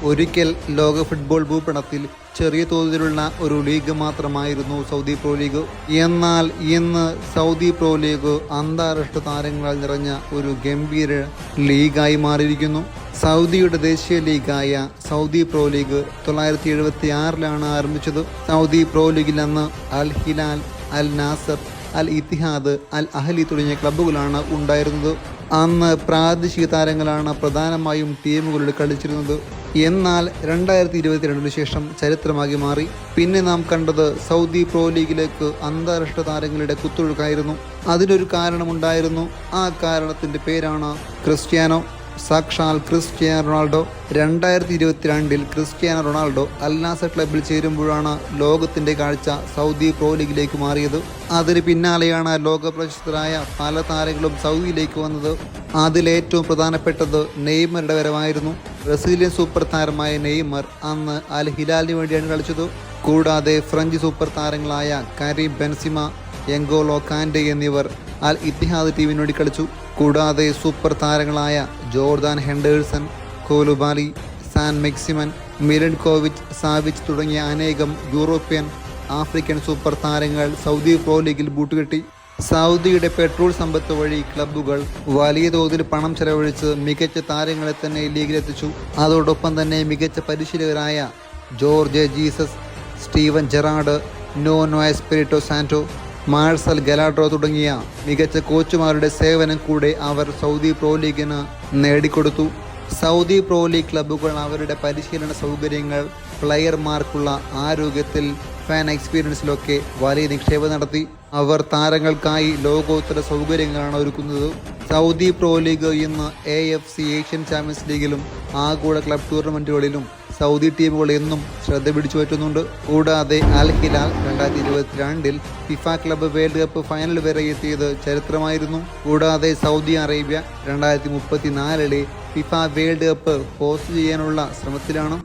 ഒരിക്കൽ ലോക ഫുട്ബോൾ ഭൂപടത്തിൽ ചെറിയ തോതിലുള്ള ഒരു ലീഗ് മാത്രമായിരുന്നു സൗദി പ്രോ ലീഗ്. എന്നാൽ ഇന്ന് സൗദി പ്രോ ലീഗ് അന്താരാഷ്ട്ര താരങ്ങളാൽ നിറഞ്ഞ ഒരു ഗംഭീര ലീഗായി മാറിയിരിക്കുന്നു. സൗദിയുടെ ദേശീയ ലീഗായ സൗദി പ്രോ ലീഗ് 1976 ആരംഭിച്ചത്. സൗദി പ്രോ ലീഗിൽ അന്ന് അൽ ഹിലാൽ, അൽ നാസർ, അൽ ഇത്തിഹാദ്, അൽ അഹ്ലി തുടങ്ങിയ ക്ലബ്ബുകളാണ് ഉണ്ടായിരുന്നത്. അന്ന് പ്രാദേശിക താരങ്ങളാണ് പ്രധാനമായും ടീമുകളിൽ കളിച്ചിരുന്നത്. എന്നാൽ 2022 ശേഷം ചരിത്രമാക്കി മാറി. പിന്നെ നാം കണ്ടത് സൗദി പ്രോ ലീഗിലേക്ക് അന്താരാഷ്ട്ര താരങ്ങളുടെ കുത്തൊഴുക്കായിരുന്നു. അതിനൊരു കാരണമുണ്ടായിരുന്നു. ആ കാരണത്തിന്റെ പേരാണ് ക്രിസ്ത്യാനോ. സാക്ഷാൽ Cristiano Ronaldo. 2022 Cristiano Ronaldo Al Nassr ക്ലബിൽ ചേരുമ്പോഴാണ് ലോകത്തിന്റെ കാഴ്ച സൗദി പ്രോ ലീഗിലേക്ക് മാറിയത്. അതിന് പിന്നാലെയാണ് ലോക പ്രശസ്തരായ പല താരങ്ങളും സൗദിയിലേക്ക് വന്നത്. അതിലേറ്റവും പ്രധാനപ്പെട്ടത് നെയ്മറുടെ വരവായിരുന്നു. ബ്രസീലിയൻ സൂപ്പർ താരമായ നെയ്മർ അന്ന് അൽ ഹിലാലിന് വേണ്ടിയാണ് കളിച്ചത്. കൂടാതെ ഫ്രഞ്ച് സൂപ്പർ താരങ്ങളായ കരീം ബെൻസിമ, എംഗോലോ കാൻഡെ എന്നിവർ അൽ ഇത്തിഹാദ് ടീമിന് വേണ്ടി കളിച്ചു. കൂടാതെ സൂപ്പർ താരങ്ങളായ ജോർദാൻ ഹെൻഡേഴ്സൺ, കോലുബാലി, സാൻ മെക്സിമൻ, മിലൻകോവിച്ച് സാവിച്ച് തുടങ്ങിയ അനേകം യൂറോപ്യൻ, ആഫ്രിക്കൻ സൂപ്പർ താരങ്ങൾ സൗദി പ്രോ ലീഗിൽ ബൂട്ടുകെട്ടി. സൗദിയുടെ പെട്രോൾ സമ്പത്ത് വഴി ക്ലബ്ബുകൾ വലിയ തോതിൽ പണം ചെലവഴിച്ച് മികച്ച താരങ്ങളെ തന്നെ ലീഗിലെത്തിച്ചു. അതോടൊപ്പം തന്നെ മികച്ച പരിശീലകരായ Jorge Jesus, Steven Gerrard, Nuno Espirito Santo, Marcelo Gallardo തുടങ്ങിയ മികച്ച കോച്ചുമാരുടെ സേവനം കൂടെ അവർ സൗദി പ്രോ ലീഗിന് നേടിക്കൊടുത്തു. സൗദി പ്രോ ലീഗ് ക്ലബ്ബുകൾ അവരുടെ പരിശീലന സൗകര്യങ്ങൾ, പ്ലെയർമാർക്കുള്ള ആരോഗ്യത്തിൽ, ഫാൻ എക്സ്പീരിയൻസിലൊക്കെ വലിയ നിക്ഷേപം നടത്തി. അവർ താരങ്ങൾക്കായി ലോകോത്തര സൗകര്യങ്ങളാണ് ഒരുക്കുന്നത്. സൗദി പ്രോ ലീഗ് ഇന്ന് AFC ഏഷ്യൻ ചാമ്പ്യൻസ് ലീഗിലും ആഗോള ക്ലബ് ടൂർണമെന്റുകളിലും സൗദി ടീമുകൾ എന്നും ശ്രദ്ധ പിടിച്ചു പറ്റുന്നുണ്ട്. കൂടാതെ Al Hilal 2022 FIFA club world cup final വരെ എത്തിയത് ചരിത്രമായിരുന്നു. കൂടാതെ Saudi Arabia 2034 FIFA world cup host ചെയ്യാനുള്ള ശ്രമത്തിലാണ്.